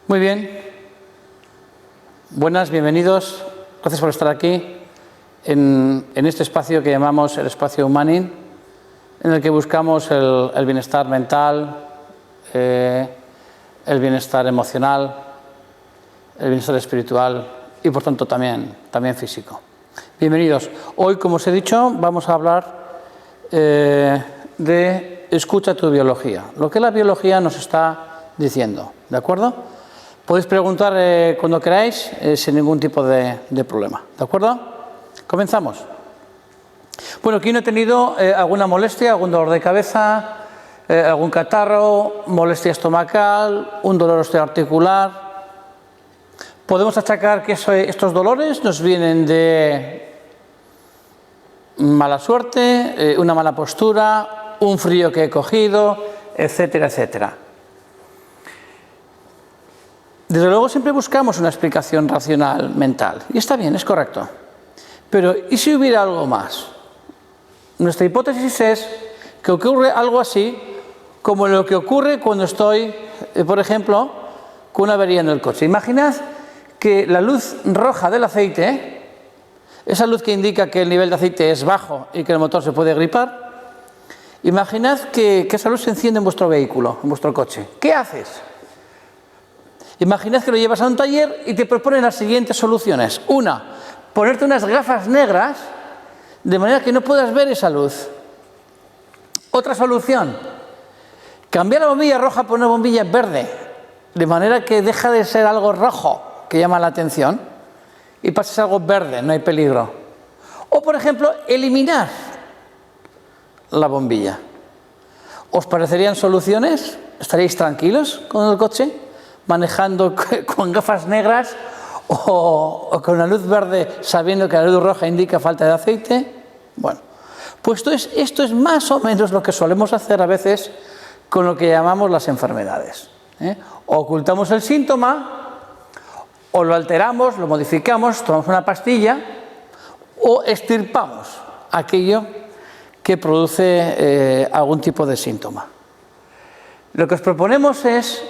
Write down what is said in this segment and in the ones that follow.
Muy bien. Buenas, bienvenidos. Gracias por estar aquí en este espacio que llamamos el espacio Humanin, en el que buscamos el bienestar mental, el bienestar emocional, el bienestar espiritual y, por tanto, también físico. Bienvenidos. Hoy, como os he dicho, vamos a hablar de escucha tu biología, lo que la biología nos está diciendo, ¿de acuerdo? Podéis preguntar cuando queráis, sin ningún tipo de problema, ¿de acuerdo? Comenzamos. Bueno, ¿quién ha tenido alguna molestia, algún dolor de cabeza, algún catarro, molestia estomacal, un dolor osteoarticular? Podemos achacar que estos dolores nos vienen de mala suerte, una mala postura, un frío que he cogido, etcétera, etcétera. Desde luego siempre buscamos una explicación racional, mental, y está bien, es correcto. Pero ¿y si hubiera algo más? Nuestra hipótesis es que ocurre algo así como lo que ocurre cuando estoy, por ejemplo, con una avería en el coche. Imaginad que la luz roja del aceite, esa luz que indica que el nivel de aceite es bajo y que el motor se puede gripar, imaginad que esa luz se enciende en vuestro vehículo, en vuestro coche. ¿Qué haces? Imaginad que lo llevas a un taller y te proponen las siguientes soluciones. Una, ponerte unas gafas negras de manera que no puedas ver esa luz. Otra solución, cambiar la bombilla roja por una bombilla verde, de manera que deja de ser algo rojo que llama la atención y pasa a ser algo verde, no hay peligro. O, por ejemplo, eliminar la bombilla. ¿Os parecerían soluciones? ¿Estaríais tranquilos con el coche, manejando con gafas negras o con una luz verde sabiendo que la luz roja indica falta de aceite? Bueno, pues esto es más o menos lo que solemos hacer a veces con lo que llamamos las enfermedades. Ocultamos el síntoma, o lo alteramos, lo modificamos, tomamos una pastilla, o extirpamos aquello que produce algún tipo de síntoma. Lo que os proponemos es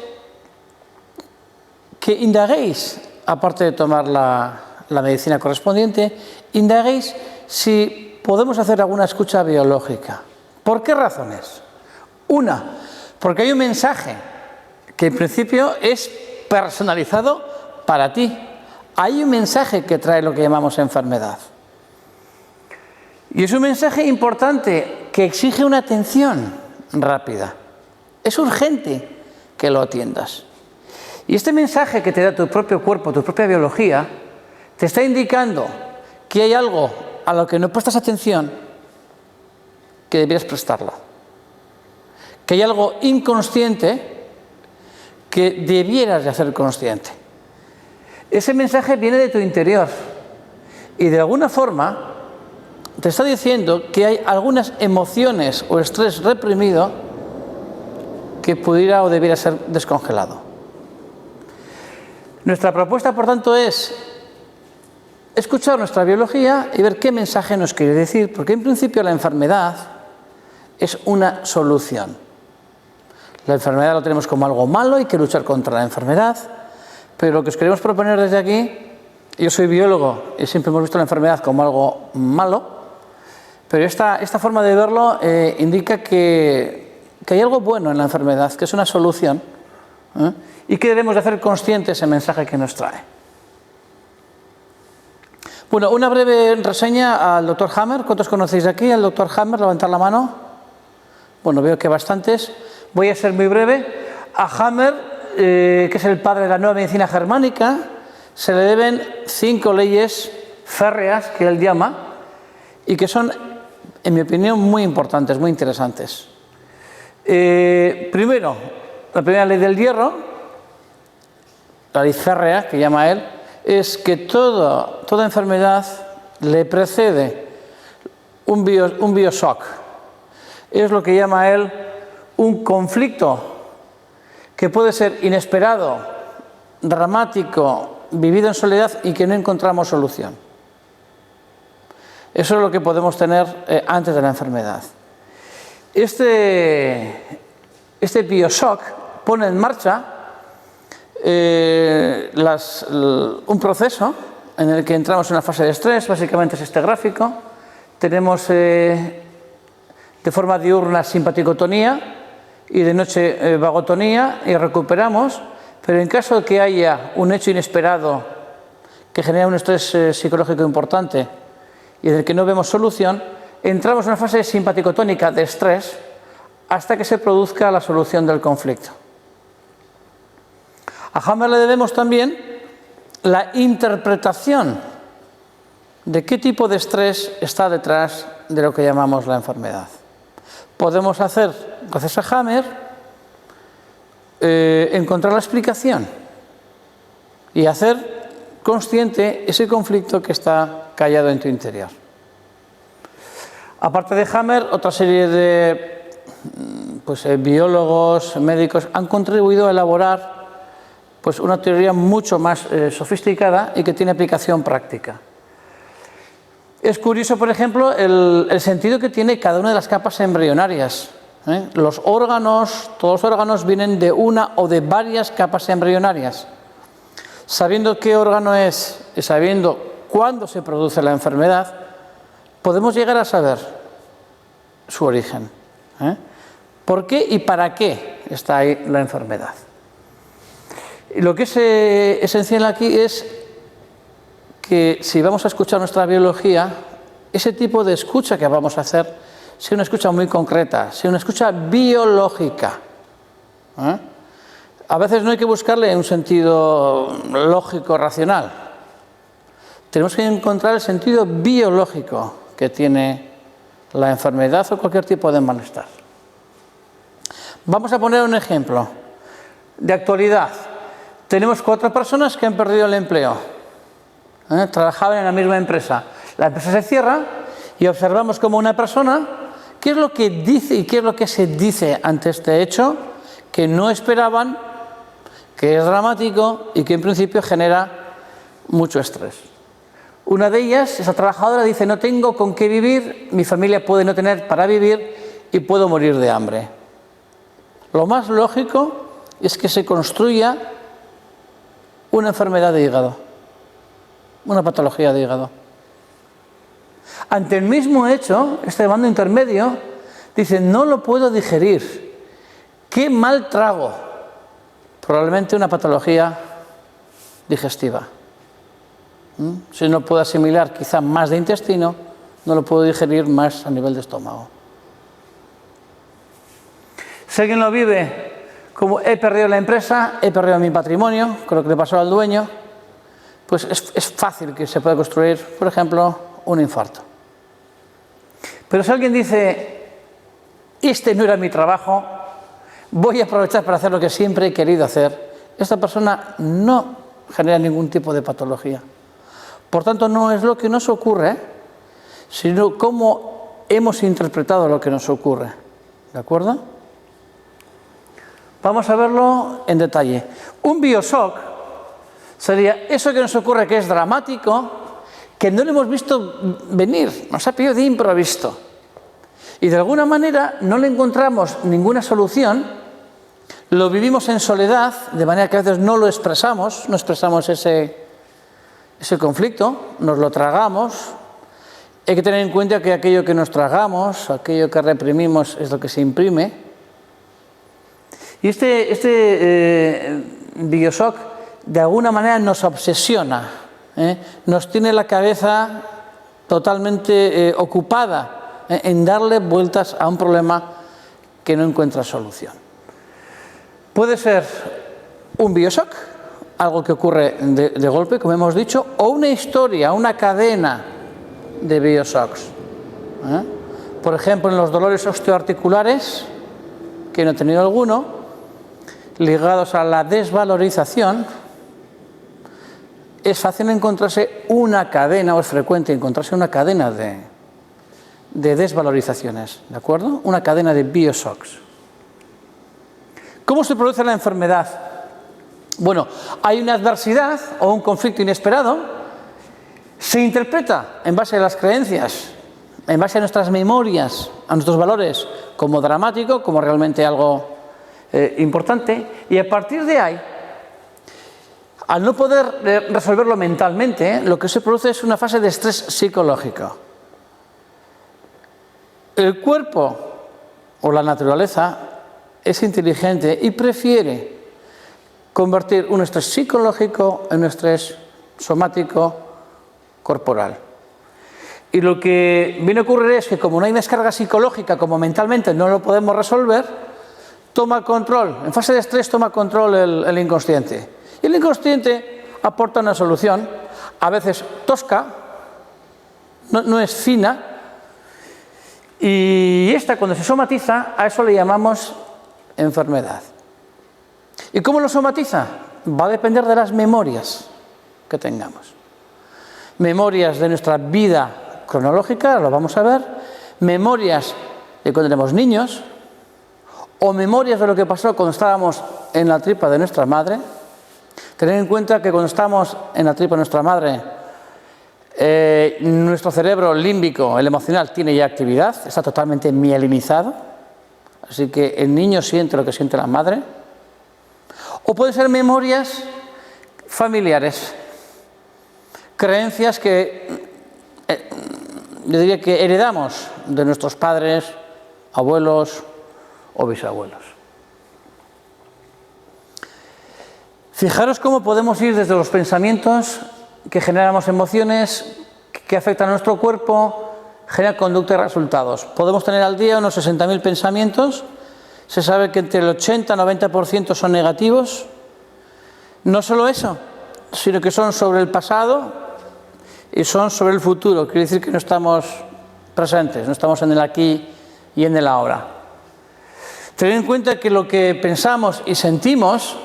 que indaguéis, aparte de tomar la medicina correspondiente, indaguéis si podemos hacer alguna escucha biológica. ¿Por qué razones? Una, porque hay un mensaje que en principio es personalizado para ti. Hay un mensaje que trae lo que llamamos enfermedad. Y es un mensaje importante que exige una atención rápida. Es urgente que lo atiendas. Y este mensaje que te da tu propio cuerpo, tu propia biología, te está indicando que hay algo a lo que no prestas atención que deberías prestarla. Que hay algo inconsciente que debieras de hacer consciente. Ese mensaje viene de tu interior y de alguna forma te está diciendo que hay algunas emociones o estrés reprimido que pudiera o debiera ser descongelado. Nuestra propuesta, por tanto, es escuchar nuestra biología y ver qué mensaje nos quiere decir, porque en principio la enfermedad es una solución. La enfermedad lo tenemos como algo malo, hay que luchar contra la enfermedad, pero lo que os queremos proponer desde aquí, yo soy biólogo y siempre hemos visto la enfermedad como algo malo, pero esta forma de verlo indica que hay algo bueno en la enfermedad, que es una solución, y que debemos de hacer consciente ese mensaje que nos trae. Bueno, una breve reseña al Dr. Hammer. ¿Cuántos conocéis aquí al Dr. Hammer? Levantad la mano. Bueno, veo que bastantes. Voy a ser muy breve. A Hammer, que es el padre de la nueva medicina germánica, se le deben 5 leyes férreas, que él llama, y que son, en mi opinión, muy importantes, muy interesantes. Primero, la primera ley del hierro, la ley férrea, que llama él, es que toda enfermedad le precede un bioshock. Es lo que llama él un conflicto que puede ser inesperado, dramático, vivido en soledad y que no encontramos solución. Eso es lo que podemos tener antes de la enfermedad. Este bioshock pone en marcha un proceso en el que entramos en una fase de estrés, básicamente es este gráfico. Tenemos de forma diurna simpaticotonía y de noche vagotonía y recuperamos, pero en caso de que haya un hecho inesperado que genera un estrés psicológico importante y del que no vemos solución, entramos en una fase simpaticotónica de estrés hasta que se produzca la solución del conflicto. A Hammer le debemos también la interpretación de qué tipo de estrés está detrás de lo que llamamos la enfermedad. Podemos hacer, gracias a Hammer, encontrar la explicación y hacer consciente ese conflicto que está callado en tu interior. Aparte de Hammer, otra serie de biólogos, médicos han contribuido a elaborar una teoría mucho más sofisticada y que tiene aplicación práctica. Es curioso, por ejemplo, el sentido que tiene cada una de las capas embrionarias. Los órganos, todos los órganos vienen de una o de varias capas embrionarias. Sabiendo qué órgano es y sabiendo cuándo se produce la enfermedad, podemos llegar a saber su origen. ¿Por qué y para qué está ahí la enfermedad? Y lo que es esencial aquí es que si vamos a escuchar nuestra biología, ese tipo de escucha que vamos a hacer sea una escucha muy concreta, sea una escucha biológica. A veces no hay que buscarle un sentido lógico, racional. Tenemos que encontrar el sentido biológico que tiene la enfermedad o cualquier tipo de malestar. Vamos a poner un ejemplo de actualidad. Tenemos 4 personas que han perdido el empleo. Trabajaban en la misma empresa. La empresa se cierra y observamos como una persona, ¿qué es lo que dice y qué es lo que se dice ante este hecho que no esperaban, que es dramático y que en principio genera mucho estrés? Una de ellas, esa trabajadora, dice: no tengo con qué vivir, mi familia puede no tener para vivir y puedo morir de hambre. Lo más lógico es que se construya una enfermedad de hígado, una patología de hígado. Ante el mismo hecho, este bando intermedio dice: no lo puedo digerir, qué mal trago, probablemente una patología digestiva. Si no puedo asimilar quizá más de intestino, no lo puedo digerir más a nivel de estómago. Si alguien lo vive como he perdido la empresa, he perdido mi patrimonio, con lo que le pasó al dueño, pues es fácil que se pueda construir, por ejemplo, un infarto. Pero si alguien dice: este no era mi trabajo, voy a aprovechar para hacer lo que siempre he querido hacer, esta persona no genera ningún tipo de patología. Por tanto, no es lo que nos ocurre, sino cómo hemos interpretado lo que nos ocurre. ¿De acuerdo? Vamos a verlo en detalle. Un bioshock sería eso que nos ocurre, que es dramático, que no lo hemos visto venir, nos ha pillado de improviso. Y de alguna manera no le encontramos ninguna solución, lo vivimos en soledad, de manera que a veces no lo expresamos, no expresamos ese conflicto, nos lo tragamos. Hay que tener en cuenta que aquello que nos tragamos, aquello que reprimimos, es lo que se imprime. Y este bioshock de alguna manera nos obsesiona, nos tiene la cabeza totalmente ocupada en darle vueltas a un problema que no encuentra solución. Puede ser un bioshock, algo que ocurre de golpe, como hemos dicho, o una historia, una cadena de bioshocks. Por ejemplo, en los dolores osteoarticulares, que no he tenido alguno, ligados a la desvalorización, es fácil encontrarse una cadena, o es frecuente encontrarse una cadena de desvalorizaciones, ¿de acuerdo? Una cadena de bioshocks. ¿Cómo se produce la enfermedad? Bueno, hay una adversidad o un conflicto inesperado, se interpreta en base a las creencias, en base a nuestras memorias, a nuestros valores, como dramático, como realmente algo importante, y a partir de ahí Al no poder resolverlo mentalmente, lo que se produce es una fase de estrés psicológico. El cuerpo o la naturaleza es inteligente y prefiere convertir un estrés psicológico en un estrés somático corporal. Y lo que viene a ocurrir es que como no hay descarga psicológica, como mentalmente no lo podemos resolver, toma control, en fase de estrés toma control el inconsciente. Y el inconsciente aporta una solución, a veces tosca, no es fina, y esta cuando se somatiza, a eso le llamamos enfermedad. ¿Y cómo lo somatiza? Va a depender de las memorias que tengamos. Memorias de nuestra vida cronológica, lo vamos a ver, memorias de cuando éramos niños, o memorias de lo que pasó cuando estábamos en la tripa de nuestra madre. Tened en cuenta que cuando estamos en la tripa de nuestra madre, nuestro cerebro límbico, el emocional, tiene ya actividad, está totalmente mielinizado, así que el niño siente lo que siente la madre. O pueden ser memorias familiares, creencias que yo diría que heredamos de nuestros padres, abuelos o bisabuelos. Fijaros cómo podemos ir desde los pensamientos que generamos emociones, que afectan a nuestro cuerpo, generan conducta y resultados. Podemos tener al día unos 60.000 pensamientos. Se sabe que entre el 80 y 90% son negativos. No solo eso, sino que son sobre el pasado y son sobre el futuro. Quiere decir que no estamos presentes, no estamos en el aquí y en el ahora. Tened en cuenta que lo que pensamos y sentimos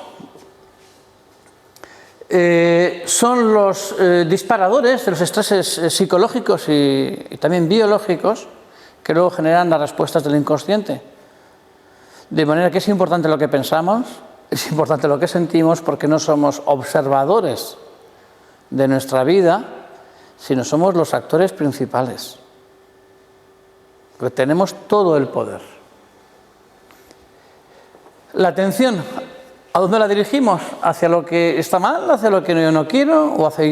son los disparadores de los estreses psicológicos y también biológicos que luego generan las respuestas del inconsciente. De manera que es importante lo que pensamos, es importante lo que sentimos, porque no somos observadores de nuestra vida, sino somos los actores principales. Porque tenemos todo el poder. La atención, ¿a dónde la dirigimos? ¿Hacia lo que está mal, hacia lo que yo no quiero, o hacia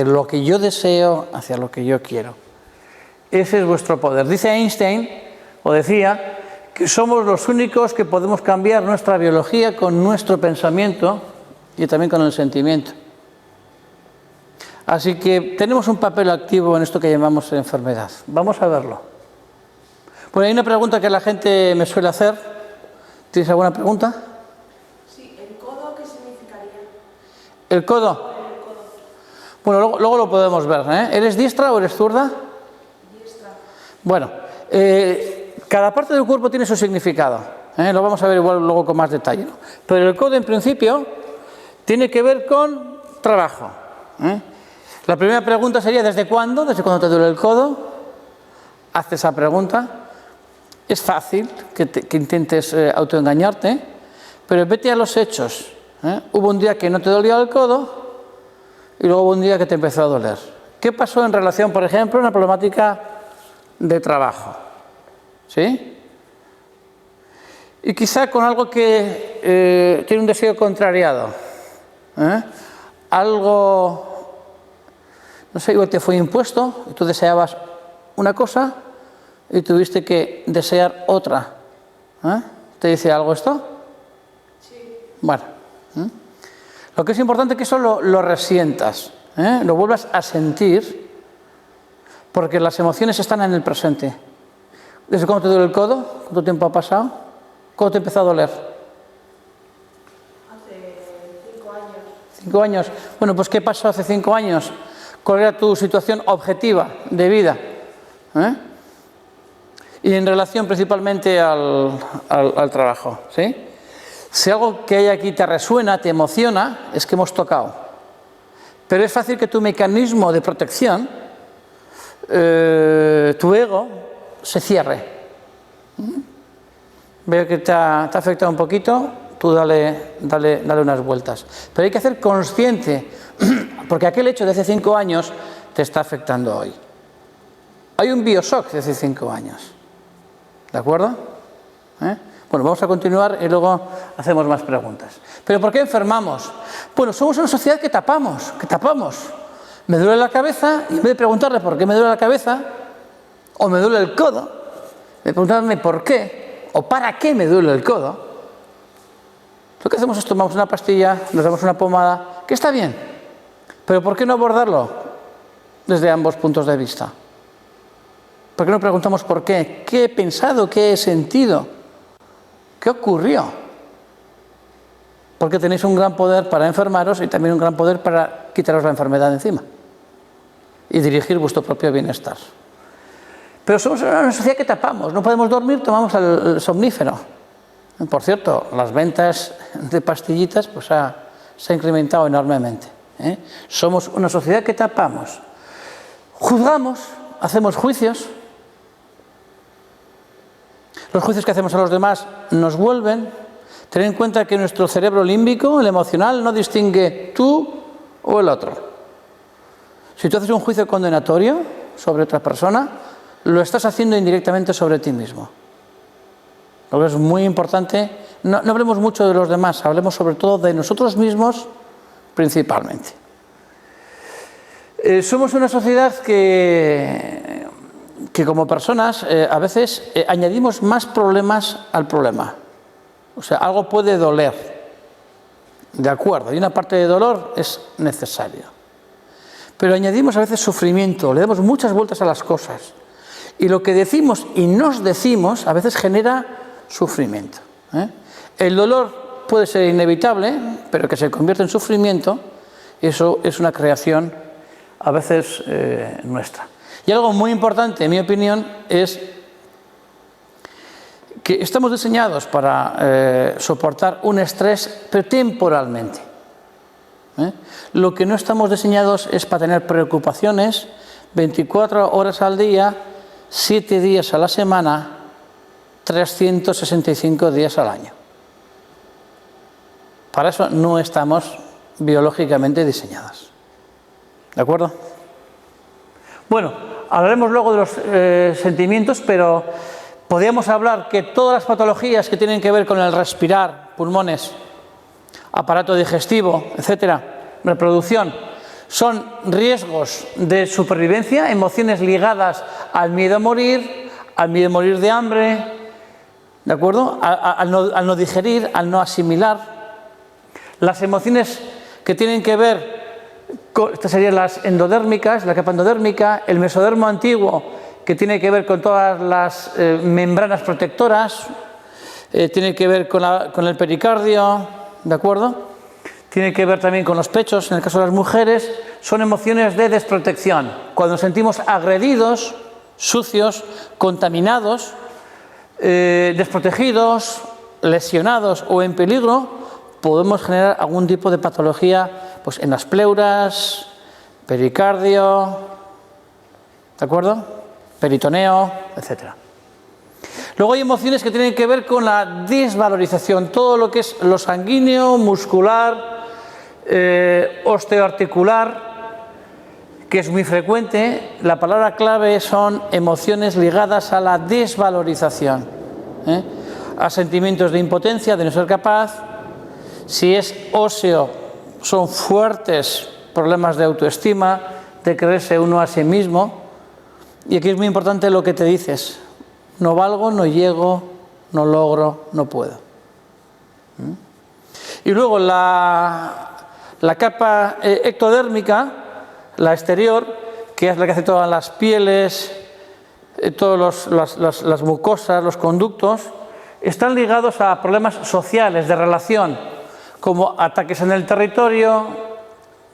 lo que yo deseo, hacia lo que yo quiero? Ese es vuestro poder. Dice Einstein, o decía, que somos los únicos que podemos cambiar nuestra biología con nuestro pensamiento y también con el sentimiento. Así que tenemos un papel activo en esto que llamamos enfermedad. Vamos a verlo. Bueno, hay una pregunta que la gente me suele hacer. ¿Tienes alguna pregunta? Sí, ¿el codo qué significaría? ¿El codo? Bueno, luego lo podemos ver, ¿eh? ¿Eres diestra o eres zurda? Diestra. Bueno, cada parte del cuerpo tiene su significado, ¿eh? Lo vamos a ver igual luego con más detalle, ¿no? Pero el codo en principio tiene que ver con trabajo, ¿eh? La primera pregunta sería ¿desde cuándo? ¿Desde cuándo te duele el codo? Haz esa pregunta. Es fácil que intentes autoengañarte, pero vete a los hechos, ¿eh? Hubo un día que no te dolía el codo y luego hubo un día que te empezó a doler. ¿Qué pasó en relación, por ejemplo, a una problemática de trabajo? ¿Sí? Y quizá con algo que tiene un deseo contrariado, ¿eh? Algo, no sé, igual te fue impuesto y tú deseabas una cosa y tuviste que desear otra, ¿eh? ¿Te dice algo esto? Sí. Bueno, ¿eh? Lo que es importante es que eso lo resientas, ¿eh? Lo vuelvas a sentir, porque las emociones están en el presente. ¿Desde cuándo te duele el codo? ¿Cuánto tiempo ha pasado? ¿Cuándo te empezó a doler? Hace 5 años. 5 años. Bueno, pues ¿qué pasó hace 5 años? ¿Cuál era tu situación objetiva de vida? ¿Eh? Y en relación principalmente al trabajo, ¿sí? Si algo que hay aquí te resuena, te emociona, es que hemos tocado. Pero es fácil que tu mecanismo de protección, tu ego, se cierre. Veo que te ha afectado un poquito, tú dale unas vueltas. Pero hay que hacer consciente, porque aquel hecho de hace 5 años te está afectando hoy. Hay un bioshock de hace 5 años. ¿De acuerdo? Bueno, vamos a continuar y luego hacemos más preguntas. ¿Pero por qué enfermamos? Bueno, somos una sociedad que tapamos. Me duele la cabeza y en vez de preguntarle por qué me duele la cabeza o me duele el codo, de preguntarme por qué o para qué me duele el codo, lo que hacemos es tomamos una pastilla, nos damos una pomada, que está bien, pero ¿por qué no abordarlo desde ambos puntos de vista? ¿Por qué no preguntamos por qué? ¿Qué he pensado? ¿Qué he sentido? ¿Qué ocurrió? Porque tenéis un gran poder para enfermaros y también un gran poder para quitaros la enfermedad de encima y dirigir vuestro propio bienestar. Pero somos una sociedad que tapamos, no podemos dormir, tomamos el somnífero. Por cierto, las ventas de pastillitas pues se ha incrementado enormemente. Somos una sociedad que tapamos. Juzgamos, hacemos juicios. Los juicios que hacemos a los demás nos vuelven. Ten en cuenta que nuestro cerebro límbico, el emocional, no distingue tú o el otro. Si tú haces un juicio condenatorio sobre otra persona, lo estás haciendo indirectamente sobre ti mismo. Lo que es muy importante, no hablemos mucho de los demás, hablemos sobre todo de nosotros mismos principalmente. Somos una sociedad que como personas a veces añadimos más problemas al problema. O sea, algo puede doler, de acuerdo, y una parte de dolor es necesario. Pero añadimos a veces sufrimiento, le damos muchas vueltas a las cosas. Y lo que decimos y nos decimos a veces genera sufrimiento. El dolor puede ser inevitable, pero que se convierte en sufrimiento, eso es una creación a veces nuestra. Y algo muy importante, en mi opinión, es que estamos diseñados para soportar un estrés, pero temporalmente. Lo que no estamos diseñados es para tener preocupaciones 24 horas al día, 7 días a la semana, 365 días al año. Para eso no estamos biológicamente diseñados. ¿De acuerdo? Bueno, hablaremos luego de los sentimientos, pero podríamos hablar que todas las patologías que tienen que ver con el respirar, pulmones, aparato digestivo, etcétera, reproducción, son riesgos de supervivencia, emociones ligadas al miedo a morir de hambre, ¿de acuerdo? Al no digerir, al no asimilar. Las emociones que tienen que ver con, estas serían las endodérmicas, la capa endodérmica, el mesodermo antiguo, que tiene que ver con todas las membranas protectoras, tiene que ver con el pericardio, ¿de acuerdo? Tiene que ver también con los pechos, en el caso de las mujeres, son emociones de desprotección. Cuando nos sentimos agredidos, sucios, contaminados, desprotegidos, lesionados o en peligro, podemos generar algún tipo de patología pues, en las pleuras, pericardio, ¿de acuerdo? Peritoneo, etc. Luego hay emociones que tienen que ver con la desvalorización, todo lo que es lo sanguíneo, muscular, osteoarticular, que es muy frecuente. La palabra clave son emociones ligadas a la desvalorización, a sentimientos de impotencia, de no ser capaz. Si es óseo, son fuertes problemas de autoestima, de creerse uno a sí mismo. Y aquí es muy importante lo que te dices: no valgo, no llego, no logro, no puedo. Y luego la capa ectodérmica, la exterior, que es la que hace todas las pieles, todas las mucosas, los conductos, están ligados a problemas sociales, de relación, como ataques en el territorio,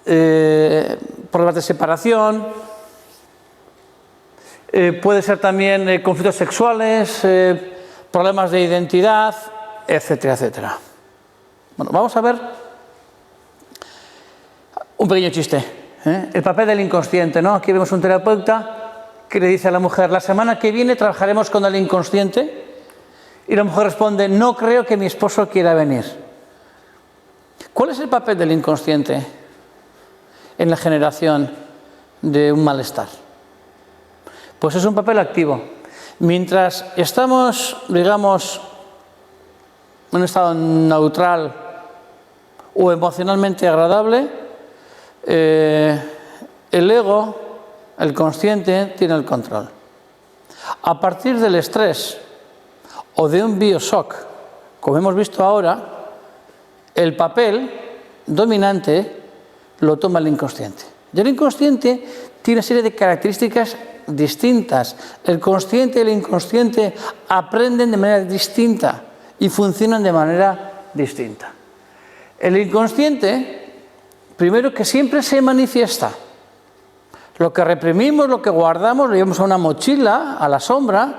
problemas de separación, puede ser también conflictos sexuales, problemas de identidad, etcétera, etcétera. Bueno, vamos a ver un pequeño chiste, el papel del inconsciente, ¿no? Aquí vemos un terapeuta que le dice a la mujer: la semana que viene trabajaremos con el inconsciente, y la mujer responde: no creo que mi esposo quiera venir. ¿Cuál es el papel del inconsciente en la generación de un malestar? Pues es un papel activo. Mientras estamos, digamos, un estado neutral o emocionalmente agradable, el ego, el consciente, tiene el control. A partir del estrés o de un bioshock, como hemos visto ahora, el papel dominante lo toma el inconsciente. Y el inconsciente tiene una serie de características distintas. El consciente y el inconsciente aprenden de manera distinta y funcionan de manera distinta. El inconsciente, primero, que siempre se manifiesta. Lo que reprimimos, lo que guardamos, lo llevamos a una mochila, a la sombra,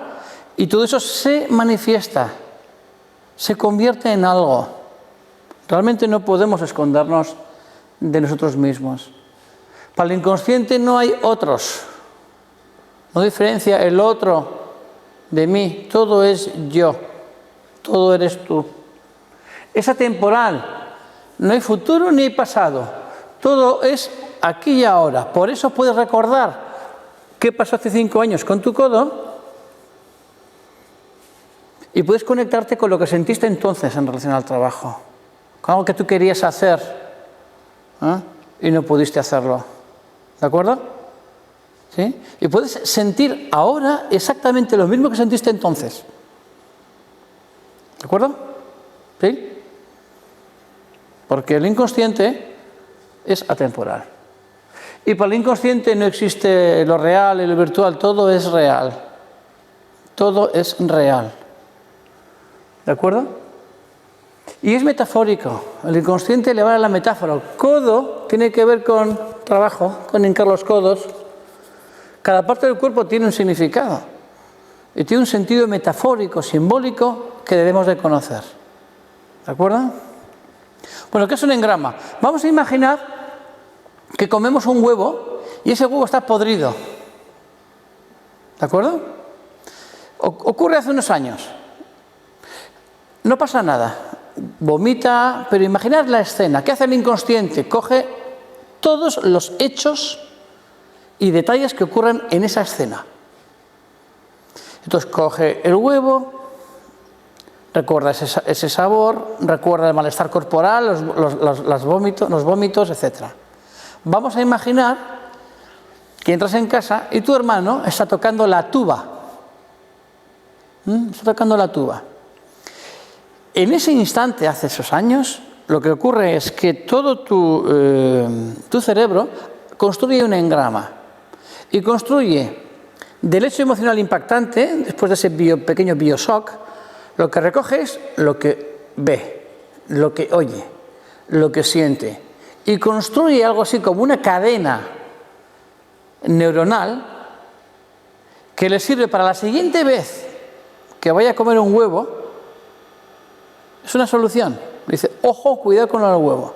y todo eso se manifiesta, se convierte en algo. Realmente no podemos escondernos de nosotros mismos. Para el inconsciente no hay otros. No diferencia el otro de mí. Todo es yo. Todo eres tú. Es atemporal. No hay futuro ni hay pasado. Todo es aquí y ahora. Por eso puedes recordar qué pasó hace 5 años con tu codo y puedes conectarte con lo que sentiste entonces en relación al trabajo. Con algo que tú querías hacer y no pudiste hacerlo. ¿De acuerdo? ¿Sí? Y puedes sentir ahora exactamente lo mismo que sentiste entonces. ¿De acuerdo? ¿Sí? Porque el inconsciente es atemporal. Y para el inconsciente no existe lo real y lo virtual, todo es real. Todo es real. ¿De acuerdo? Y es metafórico. El inconsciente le va a la metáfora. Codo tiene que ver con trabajo, con hincar los codos. Cada parte del cuerpo tiene un significado. Y tiene un sentido metafórico, simbólico, que debemos de conocer. ¿De acuerdo? Bueno, ¿qué es un engrama? Vamos a imaginar que comemos un huevo y ese huevo está podrido. ¿De acuerdo? Ocurre hace unos años. No pasa nada. Vomita, pero imaginad la escena. ¿Qué hace el inconsciente? Coge todos los hechos y detalles que ocurren en esa escena. Entonces coge el huevo, recuerda ese sabor, recuerda el malestar corporal, los vómitos, etc. Vamos a imaginar que entras en casa y tu hermano está tocando la tuba. Está tocando la tuba. En ese instante, hace esos años, lo que ocurre es que todo tu cerebro construye un engrama y construye del hecho emocional impactante, después de ese pequeño bioshock, lo que recoge es lo que ve, lo que oye, lo que siente y construye algo así como una cadena neuronal que le sirve para la siguiente vez que vaya a comer un huevo. Es una solución. Dice, ojo, cuidado con el huevo.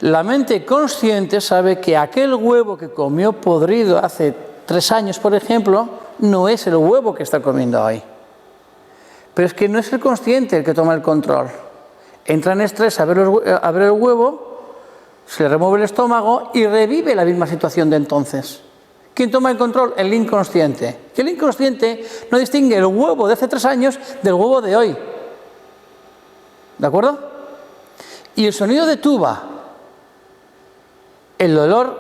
La mente consciente sabe que aquel huevo que comió podrido hace 3 años, por ejemplo, no es el huevo que está comiendo hoy. Pero es que no es el consciente el que toma el control. Entra en estrés a ver el huevo, se le remueve el estómago y revive la misma situación de entonces. ¿Quién toma el control? El inconsciente. Y el inconsciente no distingue el huevo de hace 3 años del huevo de hoy. ¿De acuerdo? Y el sonido de tuba, el dolor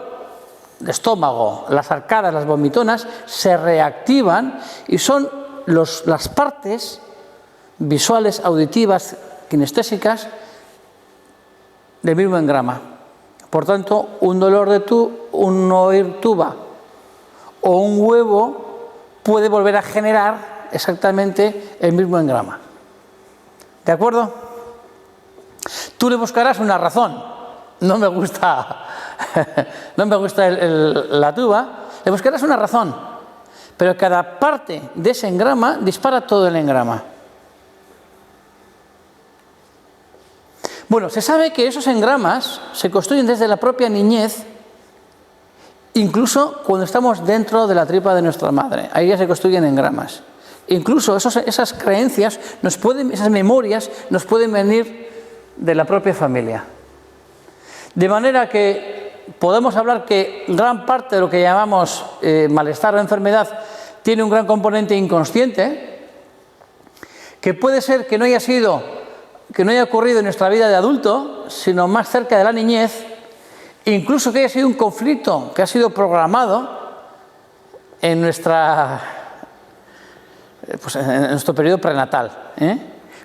de estómago, las arcadas, las vomitonas, se reactivan y son las partes visuales, auditivas, kinestésicas del mismo engrama. Por tanto, un dolor un oír tuba o un huevo puede volver a generar exactamente el mismo engrama. ¿De acuerdo? Tú le buscarás una razón. No me gusta la tuba. Le buscarás una razón. Pero cada parte de ese engrama dispara todo el engrama. Bueno, se sabe que esos engramas se construyen desde la propia niñez, incluso cuando estamos dentro de la tripa de nuestra madre. Ahí ya se construyen engramas. Incluso esas creencias, esas memorias, nos pueden venir de la propia familia. De manera que podemos hablar que gran parte de lo que llamamos malestar o enfermedad tiene un gran componente inconsciente, que puede ser que no haya ocurrido en nuestra vida de adulto, sino más cerca de la niñez, incluso que haya sido un conflicto que ha sido programado en en nuestro periodo prenatal.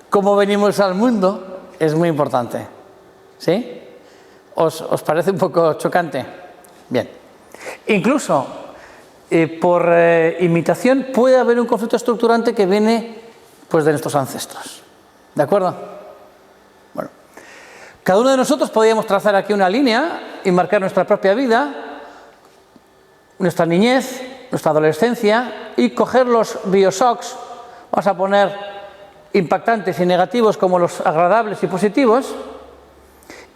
Cómo venimos al mundo es muy importante. ¿Sí? ¿Os parece un poco chocante? Bien. Incluso por imitación puede haber un conflicto estructurante que viene pues de nuestros ancestros. ¿De acuerdo? Bueno. Cada uno de nosotros podríamos trazar aquí una línea y marcar nuestra propia vida, nuestra niñez, nuestra adolescencia y coger los bioshocks, vamos a poner impactantes y negativos como los agradables y positivos,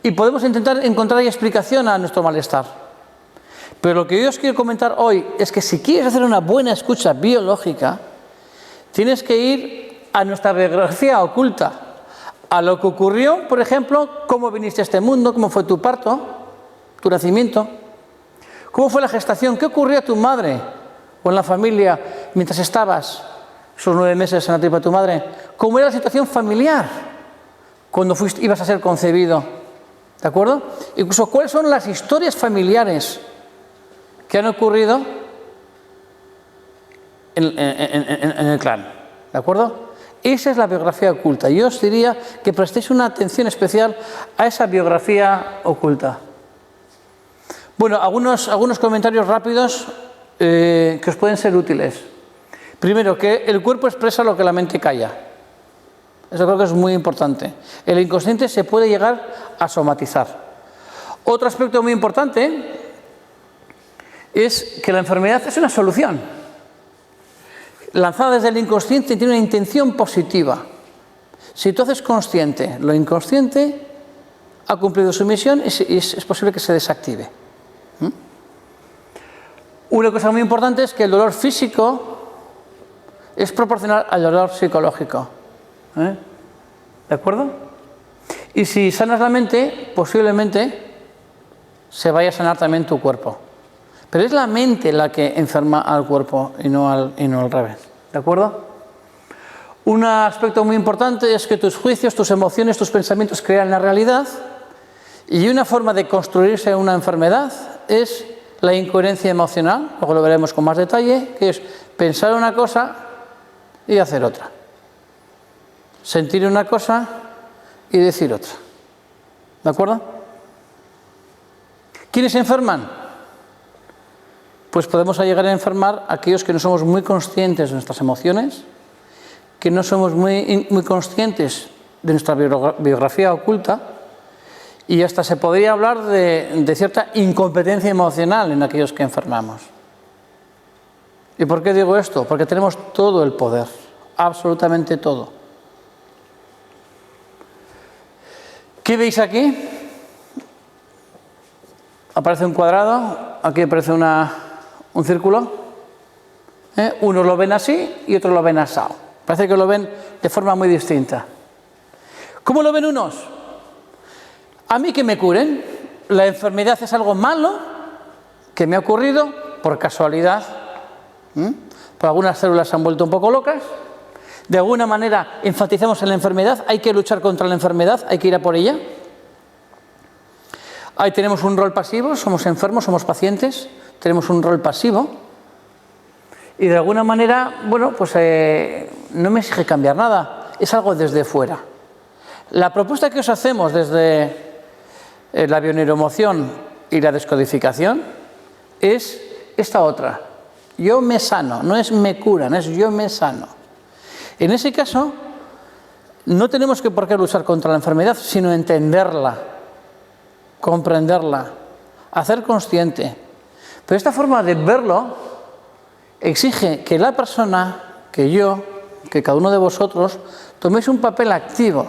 y podemos intentar encontrar explicación a nuestro malestar. Pero lo que yo os quiero comentar hoy es que si quieres hacer una buena escucha biológica, tienes que ir a nuestra biografía oculta, a lo que ocurrió, por ejemplo, cómo viniste a este mundo, cómo fue tu parto, tu nacimiento, cómo fue la gestación, qué ocurrió a tu madre o en la familia mientras estabas esos 9 meses en la tripa de tu madre, cómo era la situación familiar cuando ibas a ser concebido, ¿de acuerdo? Incluso cuáles son las historias familiares que han ocurrido en el clan, ¿de acuerdo? Esa es la biografía oculta. Yo os diría que prestéis una atención especial a esa biografía oculta. Bueno, algunos comentarios rápidos que os pueden ser útiles. Primero, que el cuerpo expresa lo que la mente calla. Eso creo que es muy importante. El inconsciente se puede llegar a somatizar. Otro aspecto muy importante es que la enfermedad es una solución. Lanzada desde el inconsciente tiene una intención positiva. Si tú haces consciente lo inconsciente, ha cumplido su misión y es posible que se desactive. Una cosa muy importante es que el dolor físico es proporcional al dolor psicológico. ¿De acuerdo? Y si sanas la mente, posiblemente se vaya a sanar también tu cuerpo. Pero es la mente la que enferma al cuerpo y no al revés. ¿De acuerdo? Un aspecto muy importante es que tus juicios, tus emociones, tus pensamientos crean la realidad. Y una forma de construirse una enfermedad es la incoherencia emocional, luego lo veremos con más detalle, que es pensar una cosa y hacer otra. Sentir una cosa y decir otra. ¿De acuerdo? ¿Quiénes se enferman? Pues podemos llegar a enfermar a aquellos que no somos muy conscientes de nuestras emociones, que no somos muy conscientes de nuestra biografía oculta, y hasta se podría hablar de cierta incompetencia emocional en aquellos que enfermamos. ¿Y por qué digo esto? Porque tenemos todo el poder, absolutamente todo. ¿Qué veis aquí? Aparece un cuadrado, aquí aparece un círculo. Unos lo ven así y otros lo ven asado. Parece que lo ven de forma muy distinta. ¿Cómo lo ven unos? A mí que me curen. La enfermedad es algo malo que me ha ocurrido por casualidad. Por algunas células se han vuelto un poco locas. De alguna manera enfatizamos en la enfermedad. Hay que luchar contra la enfermedad, hay que ir a por ella. Ahí tenemos un rol pasivo, somos enfermos, somos pacientes, tenemos un rol pasivo. Y de alguna manera, bueno, pues no me exige cambiar nada, es algo desde fuera. La propuesta que os hacemos desde la bioneuroemoción y la descodificación es esta otra. Yo me sano, no es me curan, es yo me sano. En ese caso, no tenemos por qué luchar contra la enfermedad, sino entenderla, comprenderla, hacer consciente. Pero esta forma de verlo exige que la persona, que yo, que cada uno de vosotros, toméis un papel activo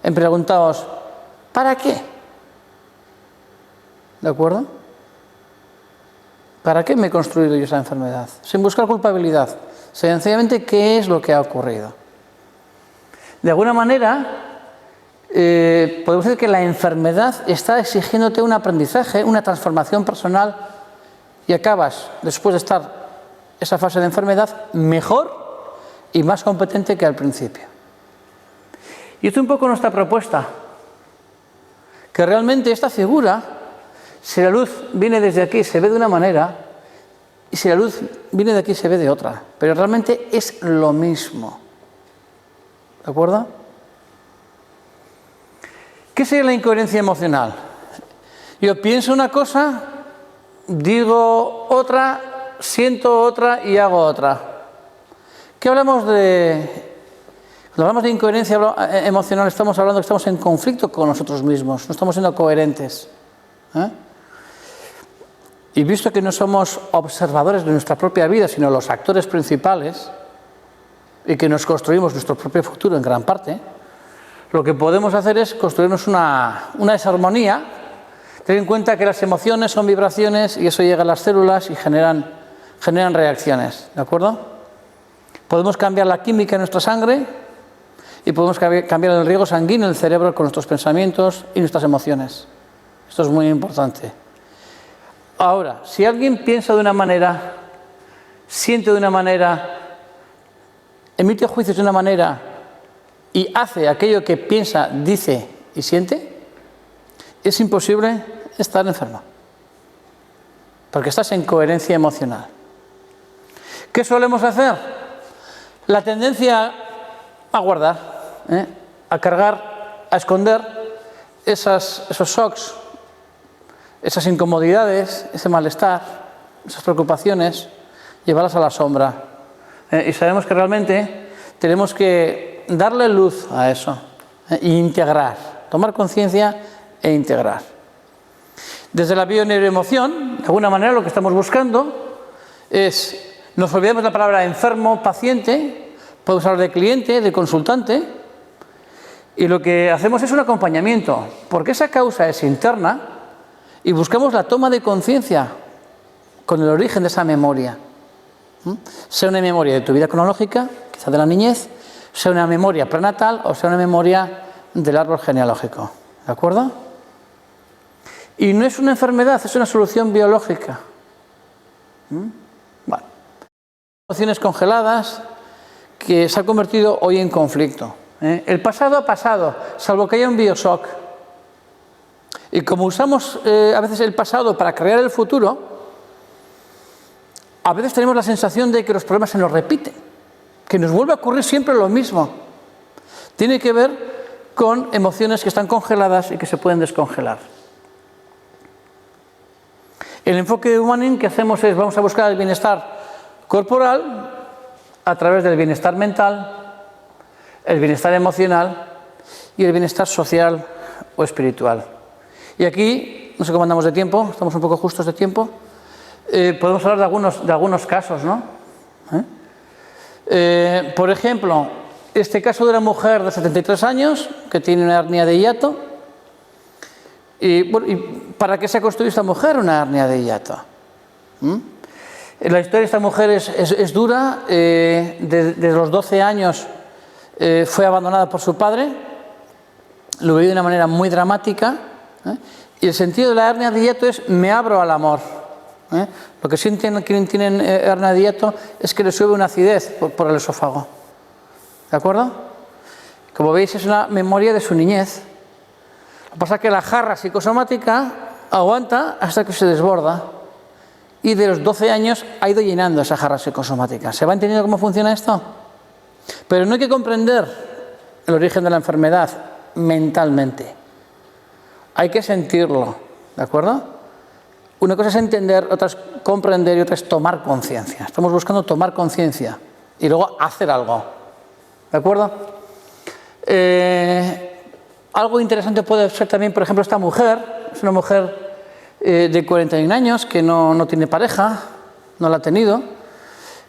en preguntaros, ¿para qué? ¿De acuerdo? ¿Para qué me he construido yo esa enfermedad? Sin buscar culpabilidad. Sencillamente, ¿qué es lo que ha ocurrido? De alguna manera, podemos decir que la enfermedad está exigiéndote un aprendizaje, una transformación personal, y acabas, después de estar esa fase de enfermedad, mejor y más competente que al principio. Y esto es un poco nuestra propuesta, que realmente esta figura, si la luz viene desde aquí se ve de una manera, y si la luz viene de aquí se ve de otra, pero realmente es lo mismo. ¿De acuerdo? ¿Qué sería la incoherencia emocional? Yo pienso una cosa, digo otra, siento otra y hago otra. ¿Qué hablamos de...? Cuando hablamos de incoherencia emocional estamos hablando que estamos en conflicto con nosotros mismos, no estamos siendo coherentes. Y visto que no somos observadores de nuestra propia vida, sino los actores principales, y que nos construimos nuestro propio futuro en gran parte, lo que podemos hacer es construirnos una desarmonía. Ten en cuenta que las emociones son vibraciones y eso llega a las células y generan reacciones, ¿de acuerdo? Podemos cambiar la química en nuestra sangre y podemos cambiar el riego sanguíneo en el cerebro con nuestros pensamientos y nuestras emociones. Esto es muy importante. Ahora, si alguien piensa de una manera, siente de una manera, emite juicios de una manera y hace aquello que piensa, dice y siente, es imposible estar enfermo, porque estás en coherencia emocional. ¿Qué solemos hacer? La tendencia a guardar, a cargar, a esconder esos shocks, esas incomodidades, ese malestar, esas preocupaciones, llevarlas a la sombra. Y sabemos que realmente tenemos que darle luz a eso e integrar, tomar conciencia e integrar. Desde la bioneuroemoción, de alguna manera lo que estamos buscando es, nos olvidamos la palabra enfermo, paciente, podemos hablar de cliente, de consultante, y lo que hacemos es un acompañamiento, porque esa causa es interna y buscamos la toma de conciencia con el origen de esa memoria. Sea una memoria de tu vida cronológica, quizá de la niñez, sea una memoria prenatal o sea una memoria del árbol genealógico. ¿De acuerdo? Y no es una enfermedad, es una solución biológica. Bueno. Emociones congeladas que se han convertido hoy en conflicto. El pasado ha pasado, salvo que haya un bioshock. Y como usamos a veces el pasado para crear el futuro, a veces tenemos la sensación de que los problemas se nos repiten, que nos vuelve a ocurrir siempre lo mismo. Tiene que ver con emociones que están congeladas y que se pueden descongelar. El enfoque de Humaning que hacemos es, vamos a buscar el bienestar corporal a través del bienestar mental, el bienestar emocional y el bienestar social o espiritual. Y aquí, no sé cómo andamos de tiempo, estamos un poco justos de tiempo, podemos hablar de algunos casos, ¿no? Por ejemplo, este caso de una mujer de 73 años que tiene una hernia de hiato. ¿Y para qué se ha construido esta mujer una hernia de hiato? La historia de esta mujer es dura. Desde los 12 años fue abandonada por su padre. Lo vivió de una manera muy dramática. Y el sentido de la hernia de hiato es me abro al amor. Lo que sienten quienes tienen hernia de hiato es que les sube una acidez por el esófago. ¿De acuerdo? Como veis es una memoria de su niñez. Lo que pasa es que la jarra psicosomática aguanta hasta que se desborda. Y de los 12 años ha ido llenando esa jarra psicosomática. ¿Se va entendiendo cómo funciona esto? Pero no hay que comprender el origen de la enfermedad mentalmente. Hay que sentirlo, ¿de acuerdo? Una cosa es entender, otra es comprender y otra es tomar conciencia. Estamos buscando tomar conciencia y luego hacer algo, ¿de acuerdo? Algo interesante puede ser también, por ejemplo, esta mujer. Es una mujer de 41 años que no tiene pareja, no la ha tenido.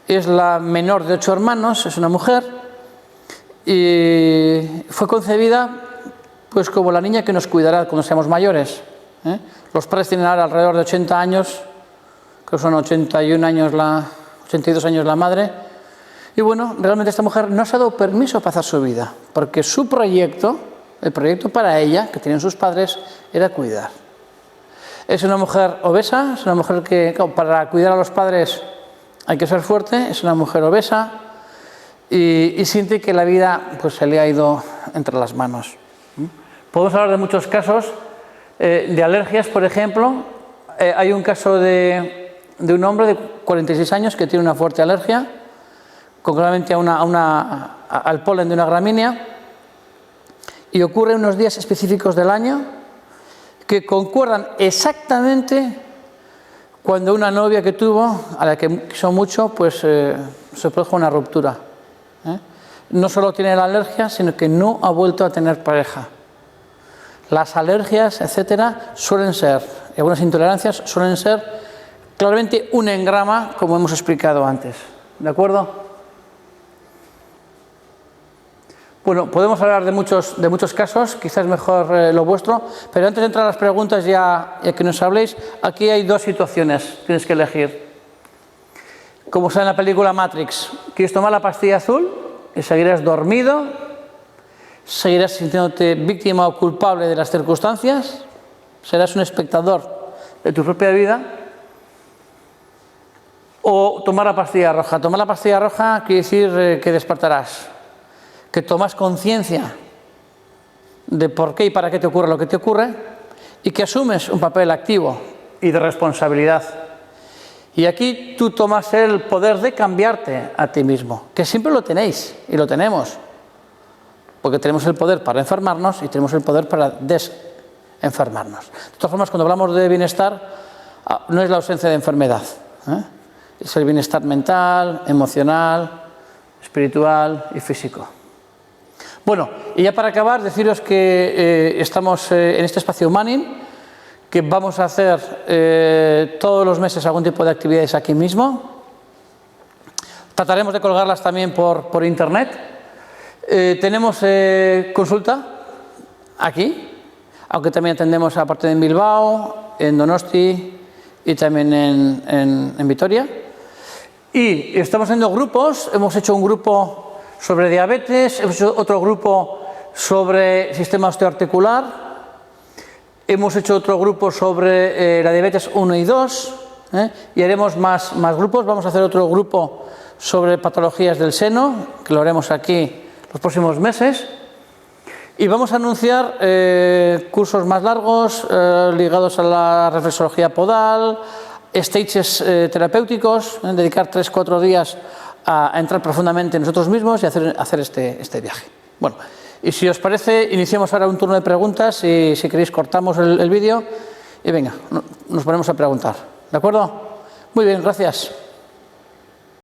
Es la menor de 8 hermanos, es una mujer y fue concebida pues como la niña que nos cuidará cuando seamos mayores. Los padres tienen ahora alrededor de 80 años, creo que son 82 años la madre. Y bueno, realmente esta mujer no se ha dado permiso para hacer su vida, porque su proyecto, el proyecto para ella, que tienen sus padres, era cuidar. Es una mujer obesa, es una mujer que para cuidar a los padres hay que ser fuerte, es una mujer obesa y siente que la vida pues, se le ha ido entre las manos. Podemos hablar de muchos casos de alergias, por ejemplo. Hay un caso de un hombre de 46 años que tiene una fuerte alergia, concretamente al polen de una gramínea, y ocurre en unos días específicos del año que concuerdan exactamente cuando una novia que tuvo, a la que quiso mucho, pues se produjo una ruptura. No solo tiene la alergia, sino que no ha vuelto a tener pareja. Las alergias, etcétera, suelen ser, y algunas intolerancias suelen ser claramente un engrama, como hemos explicado antes. ¿De acuerdo? Bueno, podemos hablar de muchos casos, quizás mejor lo vuestro, pero antes de entrar a las preguntas, ya que nos habléis, aquí hay dos situaciones, tienes que elegir. Como está en la película Matrix, ¿quieres tomar la pastilla azul y seguirás dormido? ¿Seguirás sintiéndote víctima o culpable de las circunstancias? ¿Serás un espectador de tu propia vida? ¿O tomar la pastilla roja? Tomar la pastilla roja quiere decir que despertarás, que tomas conciencia de por qué y para qué te ocurre lo que te ocurre y que asumes un papel activo y de responsabilidad. Y aquí tú tomas el poder de cambiarte a ti mismo, que siempre lo tenéis y lo tenemos, porque tenemos el poder para enfermarnos y tenemos el poder para desenfermarnos. De todas formas, cuando hablamos de bienestar, no es la ausencia de enfermedad, es el bienestar mental, emocional, espiritual y físico. Bueno, y ya para acabar, deciros que estamos en este espacio Manning, que vamos a hacer todos los meses algún tipo de actividades aquí mismo. Trataremos de colgarlas también por internet. Tenemos consulta aquí, aunque también atendemos aparte en Bilbao, en Donosti y también en Vitoria. Y estamos haciendo grupos, hemos hecho un grupo sobre diabetes, hemos hecho otro grupo sobre sistema osteoarticular, hemos hecho otro grupo sobre la diabetes 1 y 2, y haremos más grupos. Vamos a hacer otro grupo sobre patologías del seno, que lo haremos aquí los próximos meses, y vamos a anunciar cursos más largos ligados a la reflexología podal, stages terapéuticos, dedicar 3-4 días a entrar profundamente en nosotros mismos y hacer este viaje. Bueno, y si os parece, iniciamos ahora un turno de preguntas y si queréis cortamos el vídeo y venga, nos ponemos a preguntar. ¿De acuerdo? Muy bien, gracias.